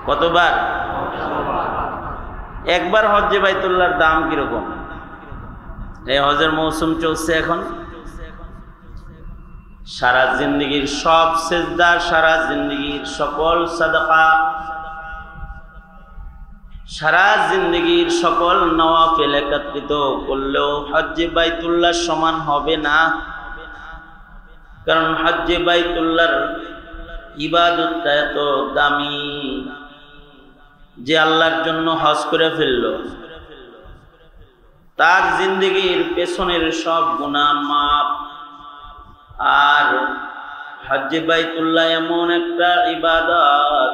কতবার? একবার হজ্জে বাইতুল্লাহর দাম কিরকম? এই হজের মৌসুম চলছে এখন, সারা জিন্দেগির সব সেজদা, সারা জিন্দেগির সকল সাদাকা, সারা জিন্দেগির সকল নওয়াফিল একত্রিত করলেও হজ্জে বাইতুল্লাহ সমান হবে না। কারণ হজ্জে বাইতুল্লাহর ইবাদতটা এত দামি যে আল্লাহর জন্য হজ করে ফেলল, তার জিন্দেগির পেছনের সব গুনাহ মাফ। আর হজ্জে বাইতুল্লাহ এমন একটা ইবাদত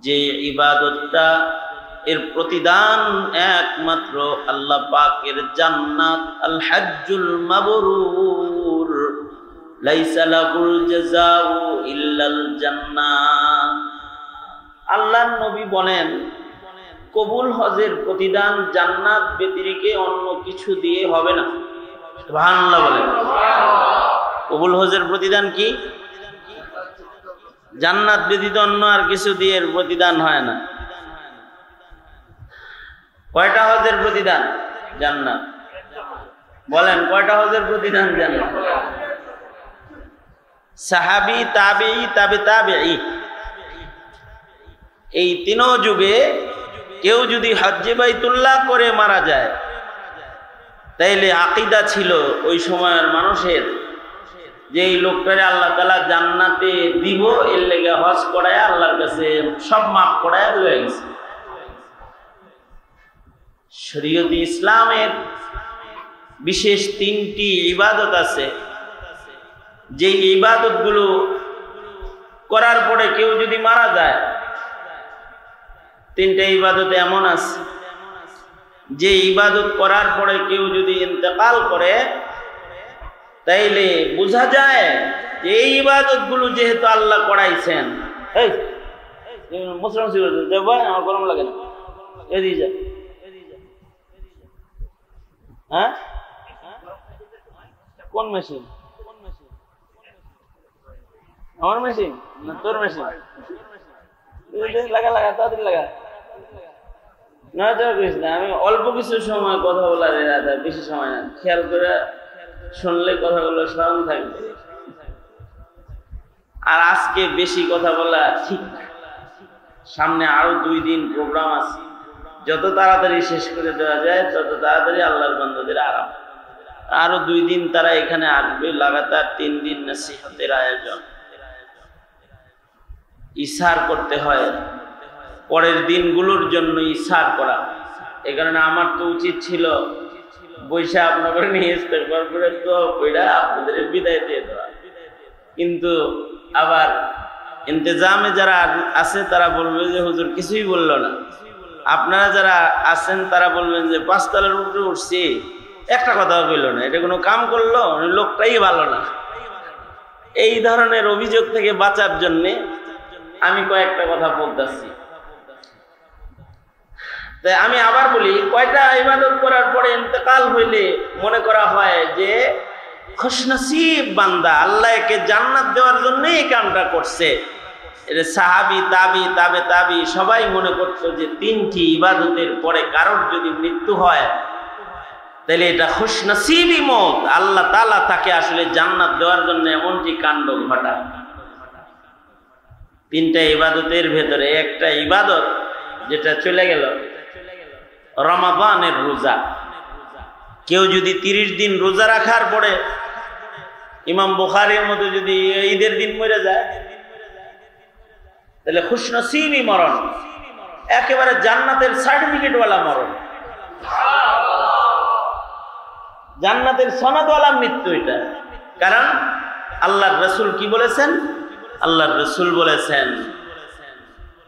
যে ইবাদতটা এর প্রতিদান একমাত্র আল্লাহ পাকের জান্নাত। আল হজ্জুল মাবরুর লাইসা লাহুল জাযাউ ইল্লাল জান্নাহ। আল্লাহর নবী বলেন, কবুল হজের প্রতিদান জান্নাত ব্যতিরেকে অন্য কিছু দিয়ে হবে না। সুবহানাল্লাহ বলেন। কবুল হজের প্রতিদান কি? জান্নাত ব্যতীত অন্য আর কিছু দিয়ে এর প্রতিদান হয় না। কয়টা হজের প্রতিদান? জান্নাত। বলেন কয়টা হজের প্রতিদান? জান্নাত। সাহাবী, তাবেঈ, তাবে তাবেঈ, এই তিন যুগে কেউ যদি হজ্জে বাইতুল্লাহ করে মারা যায়, তাইলে আকীদা ছিল ওই সময়ের মানুষের যে এই লোকটারে আল্লাহ তাআলা জান্নাতে দিব, এর লেগে হজ করায় আল্লাহর কাছে সব মাফ করায় লয়ে গেছে। শরীয়তে ইসলামের বিশেষ তিনটি ইবাদত আছে, যে ইবাদতগুলো করার পরে কেউ যদি মারা যায়, তিনটা ইবাদত এমন আছে যে ইবাদত করার পরে কেউ যদি ইন্তেকাল করে, তাইলে বোঝা যায় যে এই ইবাদতগুলো যেহেতু আল্লাহ করাইছেন। এই মুসলমান আমার গরম লাগে না, এদিকে যা। হ্যাঁ, কোন মেশিন? আমার মেশিন না তোর মেশিন? লাগা লাগা, তাড়াতাড়ি লাগা। না করিস না, আমি অল্প কিছু সময় কথা বলা যায়, বেশি সময় না। খেয়াল করে শুনলে কথাগুলো স্মরণ থাকবে। আর আজকে বেশি কথা বলা ঠিক না, সামনে আরো 2 দিন প্রোগ্রাম আছে। যত তাড়াতাড়ি শেষ করে দেওয়া যায় তত তাড়াতাড়ি আল্লাহর বান্দাদের আরাম। আরো 2 দিন তারা এখানে আসবে, লাগাতার 3 দিন নসিহতের আয়োজন। ইসার করতে হয়, পরের দিনগুলোর জন্য ইসার করা। এই কারণে আমার তো উচিত ছিল বৈশা আপনাদের নিয়ে ইস্তেগফার করে তো কইরা আপনাদের বিদায় দিয়ে দেওয়া, কিন্তু আবার ইন্তজামে যারা আছে তারা বলবে যে হুজুর কিছুই বললো না। আপনারা যারা আছেন তারা বলবেন যে 5 তলার উপরে উঠছি, একটা কথা কইল না, এটা কোনো কাম করলো, লোকটাই ভালো না। এই ধরনের অভিযোগ থেকে বাঁচার জন্যে আমি কয়েকটা কথা বলতেছি। তাই আমি আবার বলি, কয়টা ইবাদত করার পরে ইন্তেকাল হইলে মনে করা হয় যে খুশনসিব বান্দা, আল্লাহ একে জান্নাত দেওয়ার জন্য এই কামটা করছে। এটা সাহাবী, তাবি, তাবে তাবি সবাই মনে করতো যে 3টি ইবাদতের পরে কারোর যদি মৃত্যু হয় তাহলে এটা খুশনসিবই মত, আল্লাহ তাআলা তাকে আসলে জান্নাত দেওয়ার জন্য এমনটি কাণ্ড ঘটায়। 3টা ইবাদতের ভেতরে একটা ইবাদত যেটা চলে গেল, রমাদানের রোজা। কেউ যদি 30 দিন রোজা রাখার পরে ইমাম বুখারীর মতো যদি ঈদের দিন মরে যায়, তাহলে খুশনসিবই মরণ, একেবারে জান্নাতের সার্টিফিকেটওয়ালা মরণ, জান্নাতের সনদওয়ালা মৃত্যু এটা। কারণ আল্লাহর রাসূল কি বলেছেন? আল্লাহর রাসূল বলেছেন,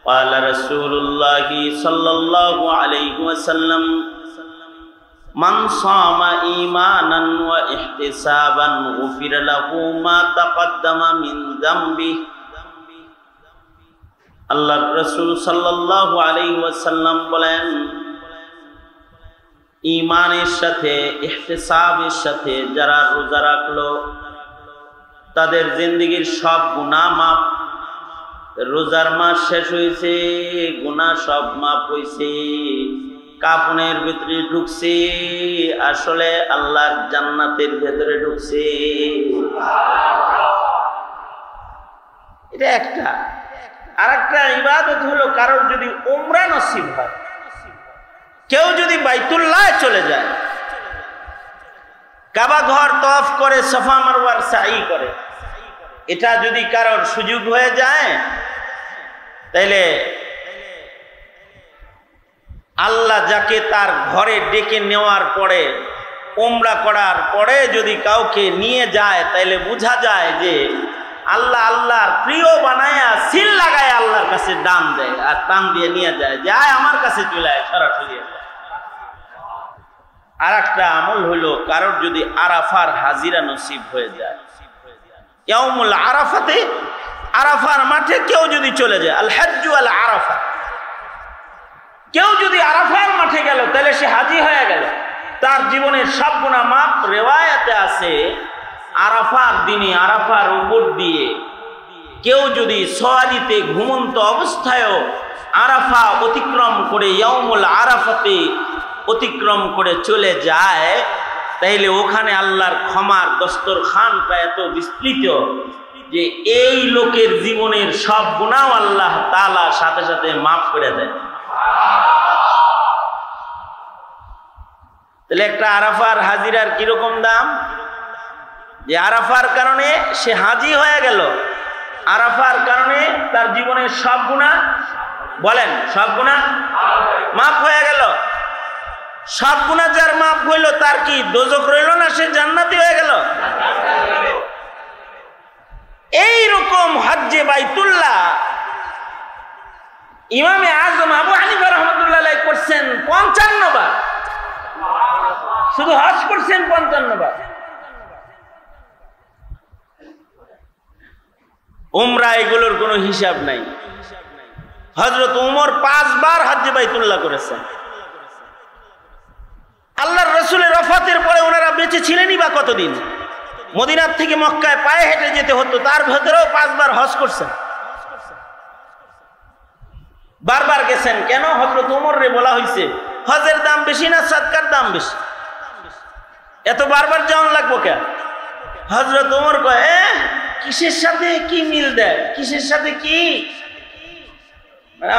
قال رسول الله صلى الله عليه وسلم من صام إيمانا واحتسابا غفر له ما تقدم من ذنبه। আল্লাহর রাসূল সাল্লাল্লাহু আলাইহি ওয়াসাল্লাম বলেন, ঈমানের সাথে ইহতিসাবের সাথে যারা রোজা রাখলো তাদের জিন্দেগীর সব গুনাহ মাফ। রোজার মাস শেষ হয়েছে, গুনাহ সব মাফ হয়েছে, কাফনের ভিতরে ঢুকছে, আসলে আল্লাহর জান্নাতের ভেতরে ঢুকছে। এটা একটা। আর একটা ইবাদত হলো কারোর যদি উমরা নসিব হয়, কেউ যদি বাইতুল্লাহ চলে যায়, কাবা ঘর তওয়াফ করে, সাফা মারওয়ার সাই করে, এটা যদি কারোর সুযোগ হয়ে যায়, তাইলে আল্লাহ যাকে তার ঘরে ডেকে নেওয়ার পরে, উমরা করার পরে যদি কাউকে নিয়ে যায়, তাইলে বোঝা যায় যে আল্লাহ আল্লাহর প্রিয় বানায়া সিল লাগায় আল্লাহর কাছে দান দেয় আর টান দিয়ে নিয়ে যায়, যে আয় আমার কাছে চলে আয় সরাসরি। আর একটা আমল হলো কারোর যদি আরাফার হাজিরা নসিব হয়ে যায়, ইয়াউমুল আরাফাতে, আরাফার মাঠে কেউ যদি চলে যায়, আল হাজ্জু আল আরাফা, কেউ যদি আরাফার মাঠে গেল তাহলে সে হাজি হয়ে গেল, তার জীবনের সব গুনাহ মাফ। রিওয়ায়াতে আছে আরাফার দিনে আরাফার উপর দিয়ে কেউ যদি সওয়ারিতে ঘুমন্ত অবস্থায়ও আরাফা অতিক্রম করে ইয়াউমুল আরাফাতে অতিক্রম করে চলে যায়, তাইলে ওখানে আল্লাহর ক্ষমার দস্তরখানটা এত বিস্তৃত যে এই লোকের জীবনের সব গুনাহ আল্লাহ তাআলা সাথে সাথে মাফ করে দেয়। তাহলে একটা আরাফার হাজিরার কিরকম দাম, যে আরাফার কারণে সে হাজি হয়ে গেল, আরাফার কারণে তার জীবনের সব গুনাহ, বলেন সব গুনাহ মাফ হয়ে গেল। সব গুনাহ যার মাফ হইল, তার কি দোজখ রইল না, সে জান্নাতি হয়ে গেল। এইরকম হজ্জে বাইতুল্লাহ ইমামে আজম আবু হানিফা রাহমাতুল্লাহ আলাইহি করছেন 55 বার, শুধু হজ করছেন 55 বার। উমরা এগুলোর কোনো হিসাব নাই। হযরত উমর 5 বার হজ্জে বাইতুল্লাহ করেছেন। আল্লাহর রাসূলের ওফাতের পরে ওনারা বেঁচে ছিলেনই বা কতদিন? মদিনার থেকে মক্কায় পায়ে হেঁটে যেতে হতো, তার ভেতরেও 5 বার হজ করছেন। বারবার গেছেন কেন? হযরত উমরে বলা হয়েছে হজের দাম বেশি না সদকার দাম বেশি, এত বারবার যাওয়ান লাগবো কেন? হযরত উমর কয়, কিসের সাথে কি মিল দেয়, কিসের সাথে কি?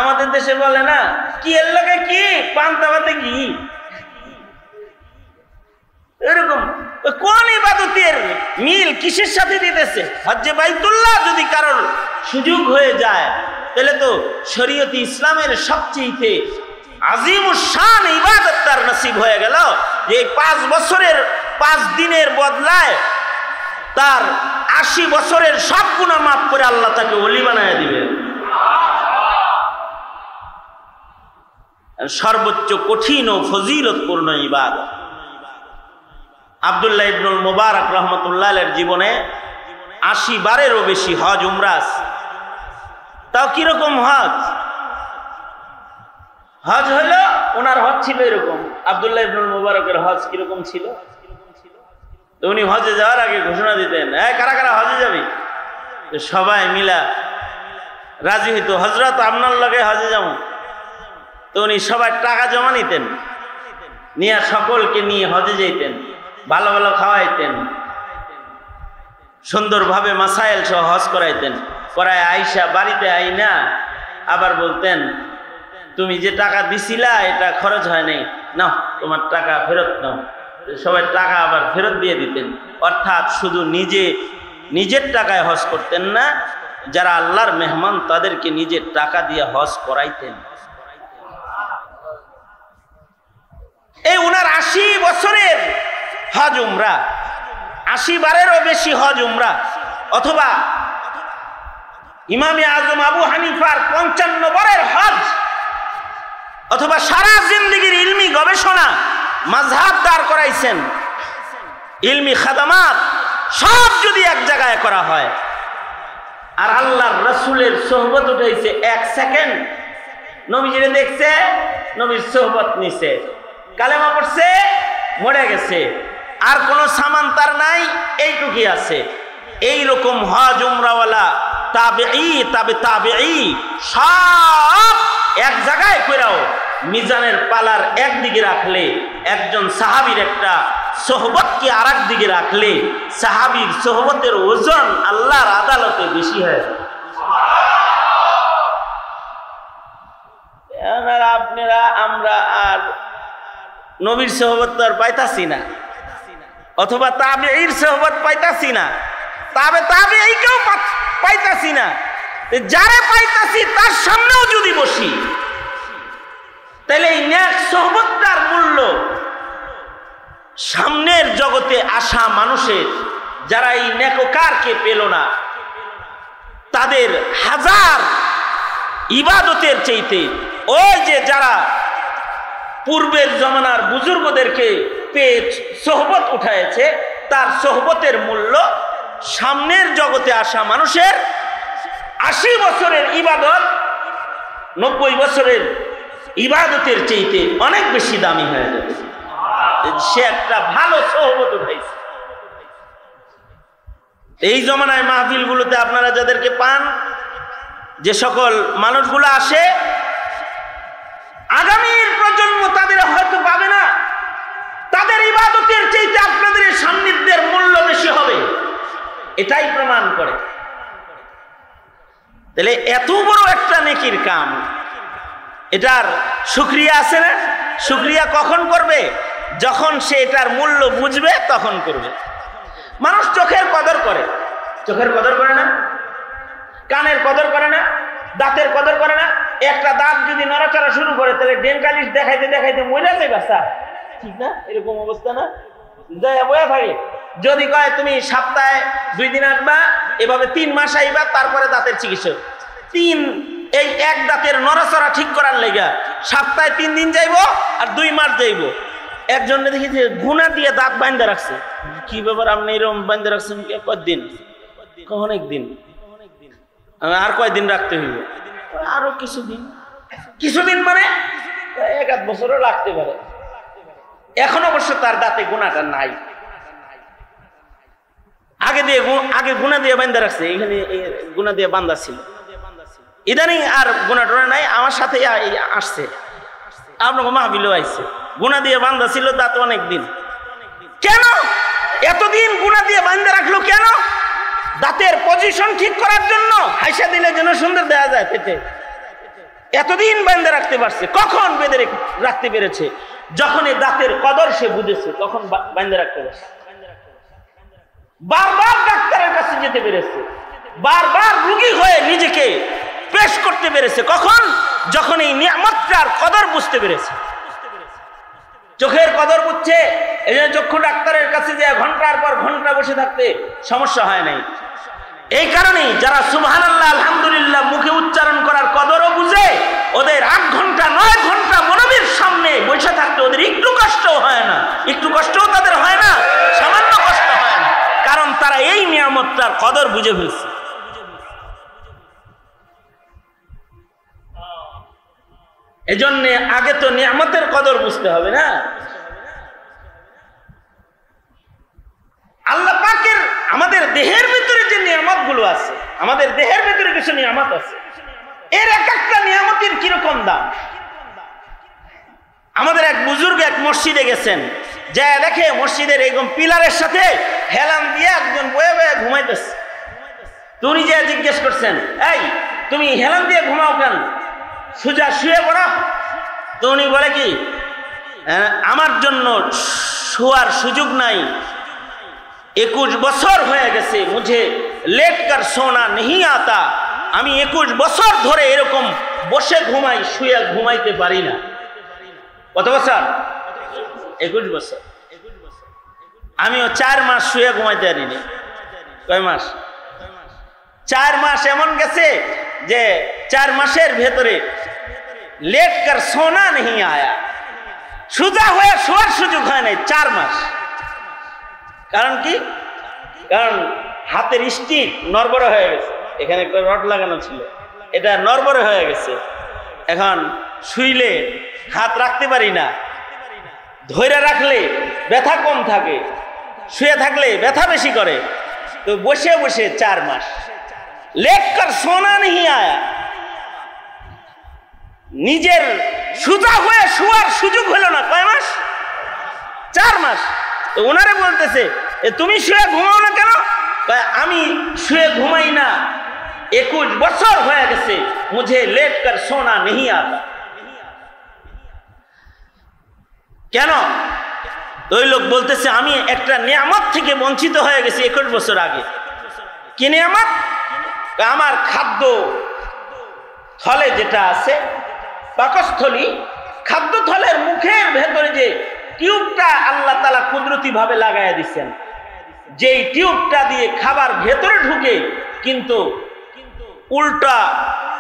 আমাদের দেশে বলে না, কি এর লাগে কি পান্তাভাতে কি, এরকম কোন ইবাদতের মিল কিসের সাথে দিতেছে? হজ্জে বাইতুল্লাহ যদি কারোর সুযোগ হয়ে যায়, তাহলে তো শরীয়তে ইসলামের সবচেয়ে আজিমুস শান ইবাদত তার নসিব হয়ে গেল, যে 5 বছরের 5 দিনের বদলায় তার 80 বছরের সব গুনাহ মাফ করে আল্লাহ তাকে ওলি বানায় দিবেন। সর্বোচ্চ কঠিন ও ফজিলতপূর্ণ ইবাদত। আব্দুল্লাহ ইবনুল মুবারক রাহমাতুল্লাহ আলাইহির জীবনে 80 বারেরও বেশি হজ উমরা। তাও কিরকম হজ? হজ হলো, ওনার হজ ছিল এরকম। আব্দুল্লাহ ইবনুল মুবারকের হজ কিরকম ছিল? তো উনি হজে যাওয়ার আগে ঘোষণা দিতেন, কারা কারা হজে যাবি? তো সবাই মিলা রাজি হইতো, হযরত আপনার লগে হজে যাব। তো উনি সবাই টাকা জমা নিতেন, নিয়ে সকলকে নিয়ে হজে যেতেন, ভালো ভালো খাওয়াইতেন, সুন্দরভাবে মাসাইল সহ হজ করাইতেন। করায় আইসা বাড়িতে আইনা আবার বলতেন, তুমি যে টাকা দিছিলা এটা খরচ হয় নাই, নাও তোমার টাকা ফেরত নাও। সবাই টাকা আবার ফেরত দিয়ে দিতেন। অর্থাৎ শুধু নিজের টাকায় হজ করতেন না, যারা আল্লাহর মেহমান তাদেরকে নিজের টাকা দিয়ে হজ করাইতেন। এই উনার 80 বছরের হজ উমরা, 80 বারেরও বেশি হজ উমরা, অথবা ইমামে আজম আবু হানিফার 55 বারের হজ, অথবা সারা জিন্দেগীর ইলমি গবেষণা, মাযহাব দাঁড় করাইছেন, ইলমি খাদামাত সব যদি এক জায়গায় করা হয়, আর আল্লাহর রাসূলের সোহবত উঠাইছে 1 সেকেন্ড, নবীজিরে দেখছে, নবীর সোহবত নিছে, কালেমা পড়ছে, মরে গেছে, আর কোনো সামান তার নাই, এইটুকুই আছে। এইরকম হজ উমরাওয়ালা তাবেঈ তাবে তাবেঈ সব এক জায়গায় কইরাও মিজানের পালার একদিকে রাখলে একজন সাহাবীর একটা সোহবতকে আরেক দিকে রাখলে সাহাবীর সোহবতের ওজন আল্লাহর আদালতে বেশি হয়। আপনারা আমরা আর নবীর সোহবত তো আর পাইতাছি না, অথবা তাবেঈর সোহবত পাইতাছি না, তাবেঈকেও পাইতাছি না। যারে পাইতাছি তার সামনেও যদি বসি তাহলে এই নেক সোহবতটার মূল্য সামনের জগতে আসা মানুষের, যারা এই নেককারকে পেল না, তাদের হাজার ইবাদতের চাইতে ওই যে যারা পূর্বের জমানার বুজুর্গদেরকে পেয়ে সোহবত উঠায়েছে তার সোহবতের মূল্য সামনের জগতে আসা মানুষের 80 বছরের ইবাদত 90 বছরের ইবাদতের চাইতে অনেক বেশি দামি হয়ে যাবে। সে একটা ভালো সোহবত উঠাইছে। এই জমানায় মাহফিলগুলোতে আপনারা যাদেরকে পান, যে সকল মানুষগুলো আসে, আগামীর প্রজন্ম তাদের হয়তো পাবে না, তাদের ইবাদতের চাইতে আপনাদের সান্নিধ্যের মূল্য বেশি হবে, এটাই প্রমাণ করে। তাহলে এত বড় একটা নেকির কাম, এটার শুকরিয়া আছে না? শুকরিয়া কখন করবে? যখন সে এটার মূল্য বুঝবে তখন করবে। মানুষ চোখের কদর করে, চোখের কদর করে না, কানের কদর করে না, দাঁতের কদর করে না। একটা দাঁত যদি নড়াচড়া শুরু করে তাহলে ডেন্টালিস্ট দেখাইতে দেখাইতে মরে যাবে বাচ্চা, ঠিক না? এরকম অবস্থা না? বয়া থাকে। যদি কয় তুমি সপ্তাহে 2 দিন আসবা, এভাবে 3 মাস আইবা, তারপরে দাঁতের চিকিৎসা, এই এক দাঁতের নড়াচড়া ঠিক করার লেগা সপ্তাহে 3 দিন যাইবো আর 2 মাস যাইবো। একজনে দেখি যে গুনা দিয়ে দাঁত বাঁধা রাখছে। কি ব্যাপার, আপনি এরকম বাঁধা রাখছেন? কয়দিন? অনেক দিন। আর কয়দিন রাখতে হইব? আরো কিছুদিন। কিছুদিন মানে 1-8 বছরও লাগতে পারে। এখন অবশ্য তার দাঁতে গুনাটা নাই, আগে গুনা দিয়ে বাঁধা রাখছে, এখানে গুনা দিয়ে বাঁধা ছিল, ইদানিং আর গুনা টোনা নাই। আমার সাথে আসছে, আপনাকে মাহফিলেও আইছে, গুনা দিয়ে বাঁধা ছিল দাঁত অনেক দিন। কেন এতদিন গুনা দিয়ে বাঁধা রাখলো? কেন? দাঁতের পজিশন ঠিক করার জন্য, হাইসা দিলে যেন সুন্দর দেয়া যায় পেটে। এতদিন বাঁধা রাখতে পারছে। কখন বেঁধে রাখতে পেরেছে? যখন এই দাঁতের কদর সে বুঝেছে, তখন বাঁধা রাখতে পারছে। বারবার ডাক্তারের কাছে যেতে পেরেছে, বারবার রোগী হয়ে নিজেকে পেশ করতে পেরেছে। কখন? যখন এই নিয়ামতটার কদর বুঝতে পেরেছে। চোখের কদর বুঝছে, এই জন্য চক্ষু ডাক্তারের কাছে যে ঘন্টার পর ঘন্টা বসে থাকতে সমস্যা হয় নাই। এই কারণেই যারা সুবহানাল্লাহ আলহামদুলিল্লাহ মুখে উচ্চারণ করার কদরও বুঝে, ওদের 8 ঘন্টা 9 ঘন্টা মনবীর সামনে বসে থাকতে ওদের একটু কষ্টও হয় না, একটু কষ্টও তাদের হয় না, সামান্য কষ্ট হয় না, কারণ তারা এই নিয়ামতটার কদর বুঝে ফেলছে। এজন্য আগে তো নিয়ামতের কদর বুঝতে হবে না? আল্লাহ পাকের আমাদের দেহের ভিতরে যে নিয়ামত গুলো আছে, আমাদের দেহের ভিতরে কিছু নিয়ামত আছে, এর এক একটা নিয়ামতের কিরকম দাম। আমাদের এক বুজুর্গ এক মসজিদে গেছেন, যা দেখে মসজিদের এরকম পিলারের সাথে হেলান দিয়ে একজন বয়ে বয়ে ঘুমাইতেছে। উনি যে জিজ্ঞেস করছেন, এই তুমি হেলান দিয়ে ঘুমাও কেন, সোজা শুয়ে পড়ো। তো উনি বলে কি, আমার জন্য শোয়ার সুযোগ নাই, 21 বছর হয়ে গেছে, মুঝে লেট কর সোনা नहीं आता, আমি 21 বছর ধরে এরকম বসে ঘুমাই, শুয়ে ঘুমাইতে পারি না। কত বছর? 21 বছর। আমিও 4 মাস শুয়ে ঘুমাইতে পারিনি। কয় মাস? 4 মাস এমন গেছে যে 4 মাসের ভেতরে লেট কর সোনা नहीं आया, সোজা হয়ে শোয়ার সুযোগ হয় নাই 4 মাস। কারণ কি? কারণ হাতের স্টিক নড়বড়ে হয়ে গেছে, এখানে একটা রড লাগানো ছিল, এটা নড়বড়ে হয়ে গেছে। এখন শুইলে হাত রাখতে পারি না, ধরে রাখলে ব্যথা কম থাকে, শুয়ে থাকলে ব্যথা বেশি করে। তো বসে বসে 4 মাস। लेट कर सोना नहीं आया, নিজের সুজা হয়ে শোয়ার সুযোগ হলো না। কয় মাস? 4 মাস। তো ওনারে বলতেছে তুমি শুয়ে ঘুমাও না কেন? আমি শুয়ে ঘুমাই না, 21 বছর হয়ে গেছে, মুঝে লেট কর সোনা नहीं आता। কেন? ওই লোক বলতেছে আমি একটা নিয়ামত থেকে বঞ্চিত হয়ে গেছি 21 বছর আগে। কি নিয়ামত? আমার খাদ্য থলে যেটা আছে, পাকস্থলী, খাদ্য থলের মুখের ভেতরে যে টিউবটা আল্লাহ তাআলা কুদরতি ভাবে লাগাইয়া দিচ্ছেন, যেই টিউবটা দিয়ে খাবার ভেতরে ঢুকে কিন্তু উল্টা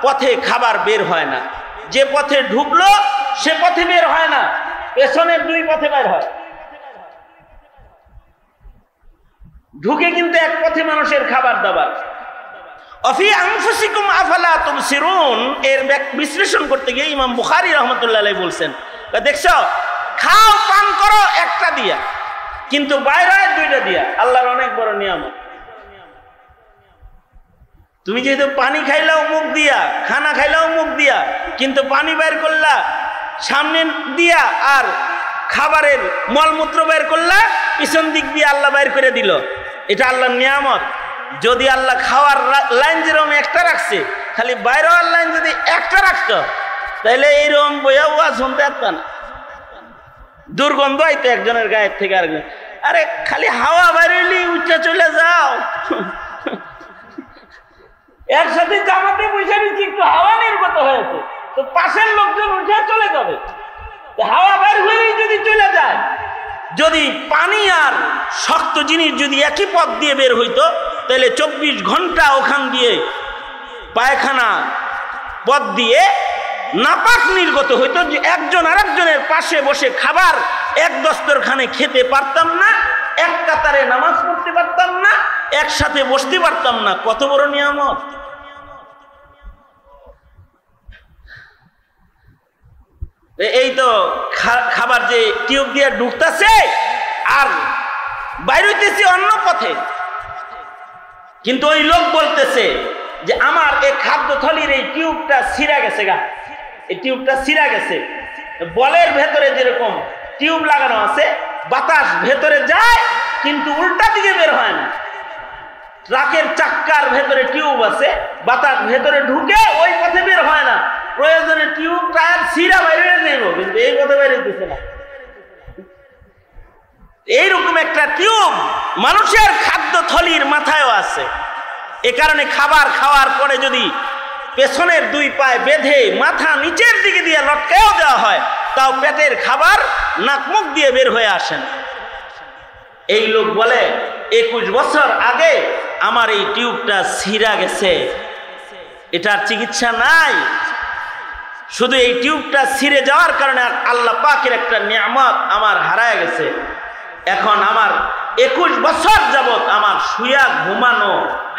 পথে খাবার বের হয় না। যে পথে ঢুকলো সে পথে বের হয় না, পেছনের 2 পথে বের হয়। ঢুকে কিন্তু এক পথে মানুষের খাবার দাবার। অফি আনফুসিকুম আফালা তুবসিরুন এর বিশ্লেষণ করতে গিয়ে ইমাম বুখারী রাহমাতুল্লাহ আলাইহি বলছেন, দেখছো খাও পান করো একটা দিয়া, কিন্তু বাইরে 2টা দিয়া। আল্লাহর অনেক বড় নিয়ামত। তুমি যেহেতু পানি খাইলাও মুখ দিয়া, খানা খাইলাও মুখ দিয়া, কিন্তু পানি বের করলা সামনে দিয়া, আর খাবারের মলমূত্র বের করলা পিছন দিক দিয়ে, আল্লাহ বের করে দিল। এটা আল্লাহর নিয়ামত। যদি আল্লাহ খাওয়ার লাইন যেরকম একটা রাখছে, খালি বাইরের লাইন যদি একটা রাখতো, তাহলে এইরকম বইয়া ওয়া শুনতে পারতাম না। দুর্গন্ধ আইতো একজনের গায়ের থেকে আরেকজন। আরে খালি হাওয়া বাইরেলি উচ্চা চলে যাও, এর সাথে জামাতে বসে নিচ্ছি, একটু হাওয়া নির্গত হয়েছে, তো পাশের লোকজন উঠে চলে যাবে। হাওয়া বাইর হয়েই যদি চলে যায়, যদি পানি আর শক্ত জিনিস যদি একই পথ দিয়ে বের হইতো, তাহলে 24 ঘন্টা ওখান দিয়ে পায়খানা পথ দিয়ে নাপাক নির্গত হইতো, যে একজন আরেকজনের পাশে বসে খাবার এক দস্তরখানে খেতে পারতাম না, এক কাতারে নামাজ পড়তে পারতাম না, একসাথে বসতে পারতাম না। কত বড় নিয়ামত! এই তো খাবার যে টিউব দিয়ে ঢুকতেছে আর বাইর হইতেছে অন্য পথে, কিন্তু ওই লোক বলতেছে যে আমার এই খাদ্য থলির এই টিউবটা ছিঁড়া গেছে গা, এই টিউবটা ছিঁড়া গেছে। বলের ভেতরে যেরকম টিউব লাগানো আছে, বাতাস ভেতরে যায় কিন্তু উল্টা দিকে বের হয় না। ট্রাকের চাক্কার ভেতরে টিউব আছে, বাতাস ভেতরে ঢুকে ওই পথে বের হয় না। প্রয়োজনে টিউব টায়ার ছিঁড়া বাইরে নেব, কিন্তু এই পথে বাইরে দিচ্ছে না। এইরকম একটা টিউব মানুষের খাদ্য থলির মাথায়ও আছে। এ কারণে খাবার খাওয়ার পরে যদি পেছনের 2 পায়ে বেঁধে মাথা নিচের দিকে দিয়ে লটকায়ও দেওয়া হয়, তাও পেটের খাবার নাক মুখ দিয়ে বের হয়ে আসেন। এই লোক বলে 21 বছর আগে আমার এই টিউবটা ছিঁড়া গেছে, এটার চিকিৎসা নাই। শুধু এই টিউবটা ছিঁড়ে যাওয়ার কারণে আল্লাহ পাকের একটা নিয়ামত আমার হারায় গেছে। এখন আমার 21 বছর যাবত আমার শুয়া ঘুমানো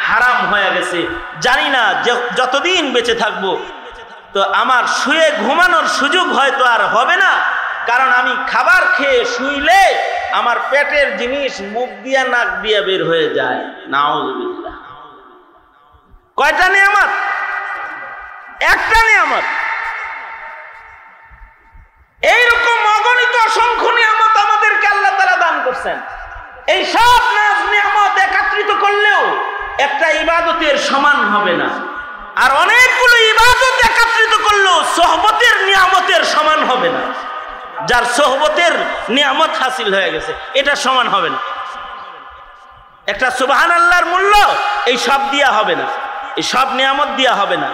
হারাম হয়ে গেছে। জানি না যতদিন বেঁচে থাকবো তো আমার শুয়ে ঘুমানোর সুযোগ হয়তো আর হবে না, কারণ আমি খাবার খেয়ে শুইলে আমার পেটের জিনিস মুখ দিয়া নাক দিয়া বের হয়ে যায়। নাউযুবিল্লাহ। কয়টা নিয়ামত? একটা নিয়ামত। এইরকম অগণিত অসংখ্য নিয়ামত আমাদেরকে আল্লাহ তাআলা দান করছেন। এই সব নাজ নিয়ামত একত্রিত করলেও একটা ইবাদতের সমান হবে না, আর অনেকগুলো ইবাদত একত্রিত করলেও সোহবতের নিয়ামতের সমান হবে না। যার সোহবতের নিয়ামত হাসিল হয়ে গেছে এটা সমান হবে না। একটা সুবহানাল্লাহর মূল্য এই সব দিয়া হবে না, এই সব নিয়ামত দিয়া হবে না।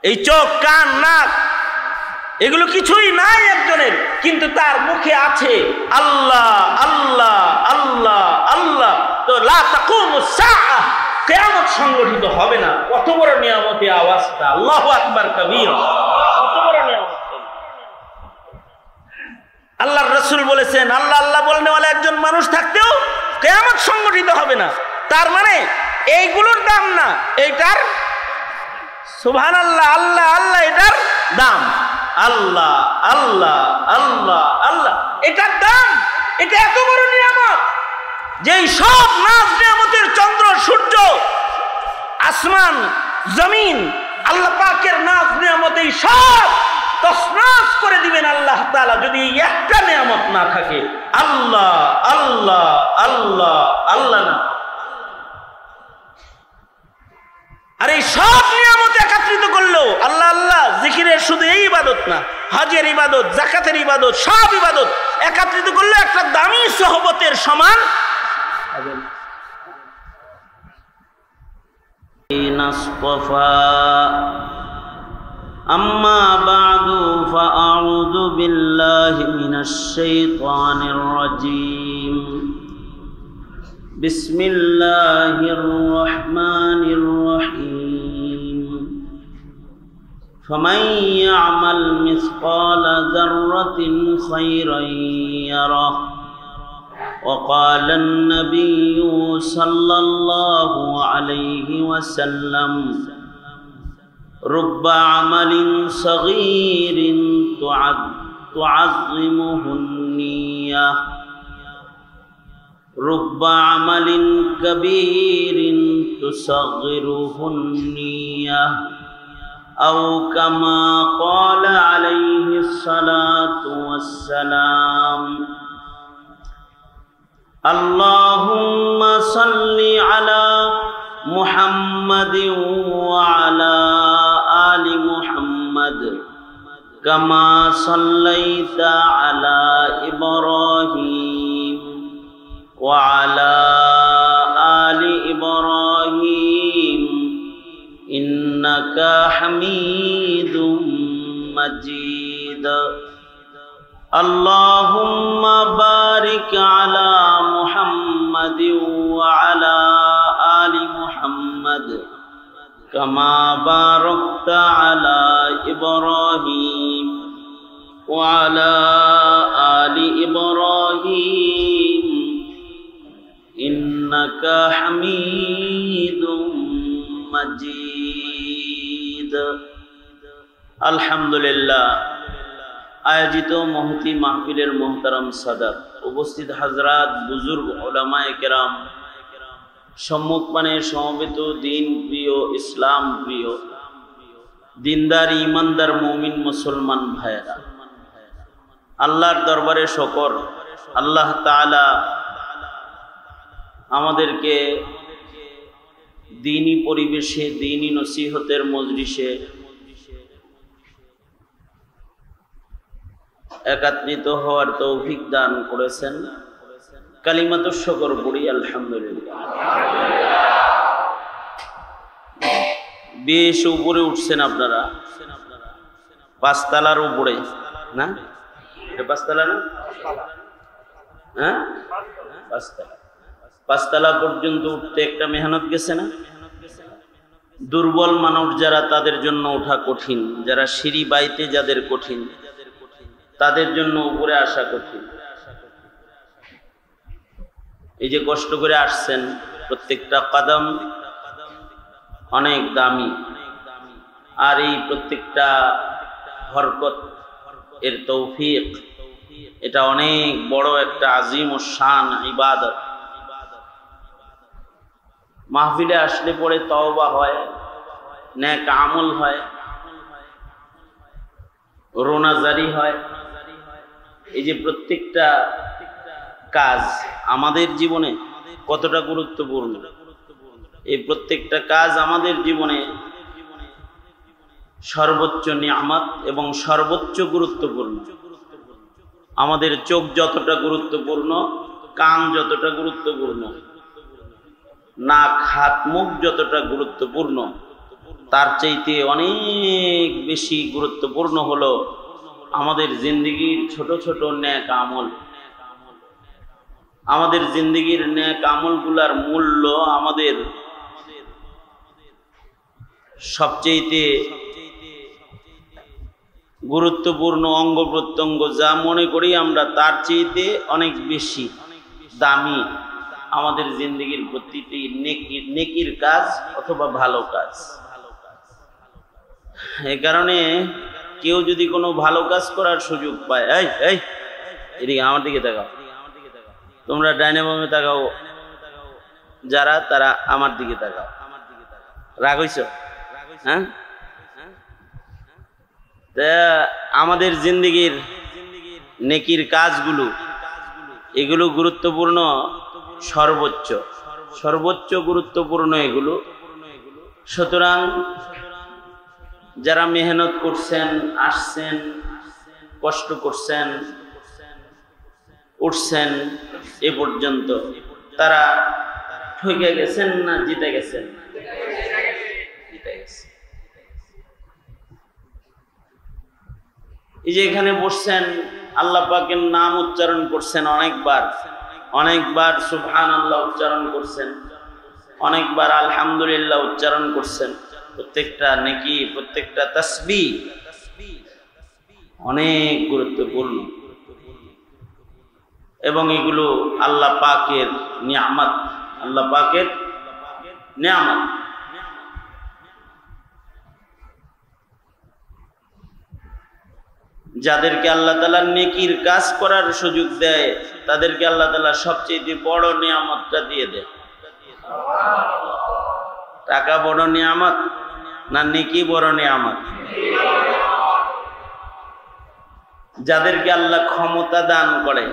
এই চোখ, কান, নাক এগুলো কিছুই নাই একজনের, কিন্তু তার মুখে আছে আল্লাহ আল্লাহ আল্লাহ আল্লাহ। তো লা তাকুমুস সাআহ, কিয়ামত সংগঠিত হবে না। কত বড় নিয়ামতের আওয়াজটা! আল্লাহু আকবার কবীরা। কত বড় নিয়ামত! আল্লাহর রাসূল বলেছেন, আল্লাহ আল্লাহ বলনেওয়ালা একজন মানুষ থাকতেও কিয়ামত সংগঠিত হবে না। তার মানে এইগুলোর দাম না, এইটার সুবহানাল্লাহ আল্লাহ আল্লাহ এটার দাম। আল্লাহ আল্লাহ আল্লাহ আল্লাহ এটার দাম। এটা এত বড় নিয়ামত যে সব নাজ নিয়ামতের চন্দ্র সূর্য আসমান জমিন আল্লাহ পাকের নাজ নিয়ামতেই সব তছনছ করে দিবেন আল্লাহ তাআলা যদি একটা নিয়ামত না থাকে। আল্লাহ আল্লাহ আল্লাহ আল্লাহ না। আর এই সব নিয়ামত একত্রিত করলেও আল্লাহ আল্লাহ জিকিরের শুধু এই ইবাদত না, হজের ইবাদত, যাকাতের ইবাদত, সব ইবাদত একত্রিত করলে একটা দামি সোহবতের সমান হবে না। أما بعد فأعوذ بالله من الشيطان الرجيم. بسم الله الرحمن الرحيم. فمن يعمل مثقال ذرة خيرا يره. وقال النبي صلى الله عليه وسلم رب عمل صغير تعظمه النية رب عمل كبير تصغره النية أو كما قال عليه الصلاة والسلام. اللهم صل على محمد وعلى آل محمد كما صليت على إبراهيم وعلى آل إبراهيم إنك حميد مجيد. اللهم بارك على محمد وعلى آل محمد كما باركت على إبراهيم وعلى آل إبراهيم إنك حميد مجيد. الحمد لله. আয়োজিত মহতি মাহফিলের মোহতারাম সাদাত, উপস্থিত হাজরাত, বুজুর্গ, উলামায়ে কেরাম, সম্মুখপানে সমবেত দিন প্রিয়, ইসলাম প্রিয়, দিনদার ইমানদার মুমিন মুসলমান ভাইয়েরা, আল্লাহর দরবারে শুকর, আল্লাহ তাআলা আমাদেরকে দ্বীনি পরিবেশে, দ্বীনি নসিহতের মজলিসে একত্রিত হওয়ার তৌফিক দান করেছেন। কালিমাতুশ শুকর পড়ি আলহামদুলিল্লাহ। বেশ উপরে উঠছেন আপনারা, পাঁচতলার উপরে না? এটা পাঁচতলা না? হ্যাঁ, পাঁচতলা পর্যন্ত উঠতে একটা মেহনত গেছে না? দুর্বল মানুষ যারা, তাদের জন্য ওঠা কঠিন। যারা সিঁড়ি বাইতে যাদের কঠিন, তাদের জন্য উপরে আসা কঠিন। এই যে কষ্ট করে আসছেন, প্রত্যেকটা কদম অনেক দামি, আর এই প্রত্যেকটা হরকত এর তৌফিক, এটা অনেক বড় একটা আজিম ও শান ইবাদত। মাহফিলে আসলে পরে তওবা হয়, নেক আমল হয়, রোনা জারি হয়। এই যে প্রত্যেকটা কাজ আমাদের জীবনে কতটা গুরুত্বপূর্ণ, এই প্রত্যেকটা কাজ আমাদের জীবনে সর্বোচ্চ নিয়ামত এবং সর্বোচ্চ গুরুত্বপূর্ণ। আমাদের চোখ যতটা গুরুত্বপূর্ণ, কান যতটা গুরুত্বপূর্ণ, নাক, হাত, মুখ যতটা গুরুত্বপূর্ণ, তার চাইতে অনেক বেশি গুরুত্বপূর্ণ হলো আমাদের জিন্দেগির ছোট ছোট নেক আমল। আমাদের জিন্দেগির নেক আমলগুলার মূল্য আমাদের সবচেয়ে গুরুত্বপূর্ণ অঙ্গ প্রত্যঙ্গ, যা মনে করি আমরা তার চাইতে অনেক বেশি দামি আমাদের জিন্দেগির প্রতিটি নেকির কাজ অথবা ভালো কাজ। এই কারণে কেউ যদি কোনো ভালো কাজ করার সুযোগ পায়, এই এদিকে আমার দিকে তাকাও, তোমরা ডাইনে বামে তাকাও, যারা তারা আমার দিকে তাকাও। রাগ হইছ? হ্যাঁ, আমাদের জিন্দেগির নেকির কাজগুলো এগুলো গুরুত্বপূর্ণ, সর্বোচ্চ সর্বোচ্চ গুরুত্বপূর্ণ এগুলো। সুতরাং যারা মেহনত করছেন, আসছেন, কষ্ট করছেন, উঠছেন এ পর্যন্ত, তারা ঠকে গেছেন না জিতে গেছেন? জিতে গেছেন। এই যে এখানে বসছেন, আল্লাহ পাকের নাম উচ্চারণ করছেন অনেকবার, অনেকবার সুবহানাল্লাহ উচ্চারণ করছেন, অনেকবার আলহামদুলিল্লাহ উচ্চারণ করছেন। প্রত্যেকটা নেকি, প্রত্যেকটা তাসবিহ অনেক গুরুত্বপূর্ণ এবং এগুলো আল্লাহ পাকের নিয়ামত, আল্লাহ পাকের নিয়ামত। যাদেরকে আল্লাহ তাআলা নেকির কাজ করার সুযোগ দেয়, তাদেরকে আল্লাহ তাআলা সবচেয়ে বড় নিয়ামতটা দিয়ে দেয়। টাকা বড় নিয়ামত না নেকি বড় নিয়ামত? যাদেরকে আল্লাহ ক্ষমতা দান করে,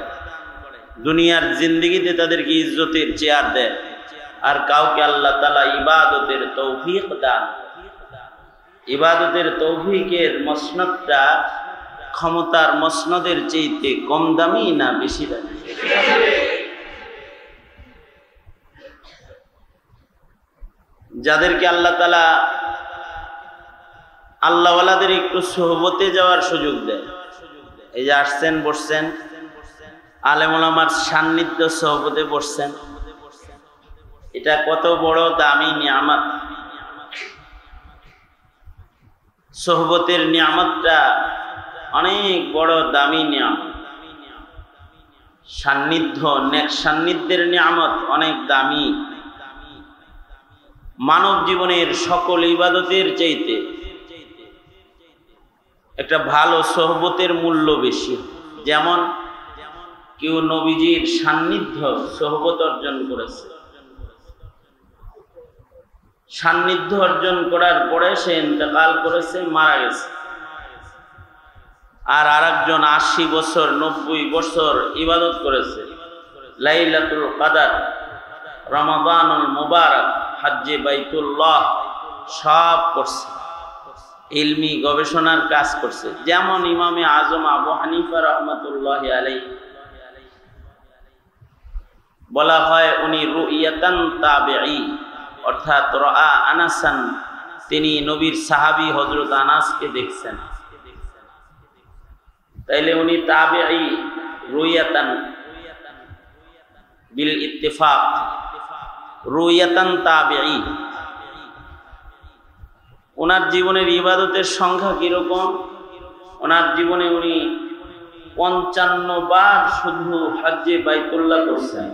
দুনিয়ার জিন্দেগিতে তাদেরকে ইজ্জতের চেয়ার দেয়, আর কাউকে আল্লাহ তাআলা ইবাদতের তৌফিক দান। ইবাদতের তৌফিকের মসনদটা ক্ষমতার মসনদের চাইতে কম দামি না বেশি দামি? যাদেরকে আল্লাহ তাআলা আল্লাহওয়ালাদের একটু সোহবতে যাওয়ার সুযোগ দেয়, এই যে আসছেন, বসছেন, আলেম ওলামার সান্নিধ্য সোহবতে বসছেন, এটা কত বড় দামি নিয়ামত। সোহবতের নিয়ামতটা অনেক বড় দামি নিয়ামত। সান্নিধ্য, নেক সান্নিধ্যের নিয়ামত অনেক দামি। মানব জীবনের সকল ইবাদতের চাইতে একটা ভালো সোহবতের মূল্য বেশি। যেমন কেউ নবীজির সান্নিধ্য সোহবত অর্জন করেছে, সান্নিধ্য অর্জন করার পরে সে ইন্তেকাল করেছে, মারা গেছে। আর আরেকজন ৮০ বছর ৯০ বছর ইবাদত করেছে, লাইলাতুল কদর, রমাদানুল মুবারক, হজ্জে বাইতুল্লাহ সব করছে, ইলমি গবেষণার কাজ করছে। যেমন ইমামে আজম আবু হানিফা রাহমাতুল্লাহি আলাইহি বলা হয় উনি রুইয়াতান তাবিঈ, অর্থাৎ রাআ আনাসান, তিনি নবীর সাহাবী হযরত আনাসকে দেখছেন। তাইলে উনি তাবিঈ রুইয়াতান বিল ইত্তেফাক, রুইয়াতান তাবিঈ। ওনার জীবনের ইবাদতের সংখ্যা কিরকম? ওনার জীবনে উনি ৫৫ বার শুধু হজ্জে বাইতুল্লাহ করছেন।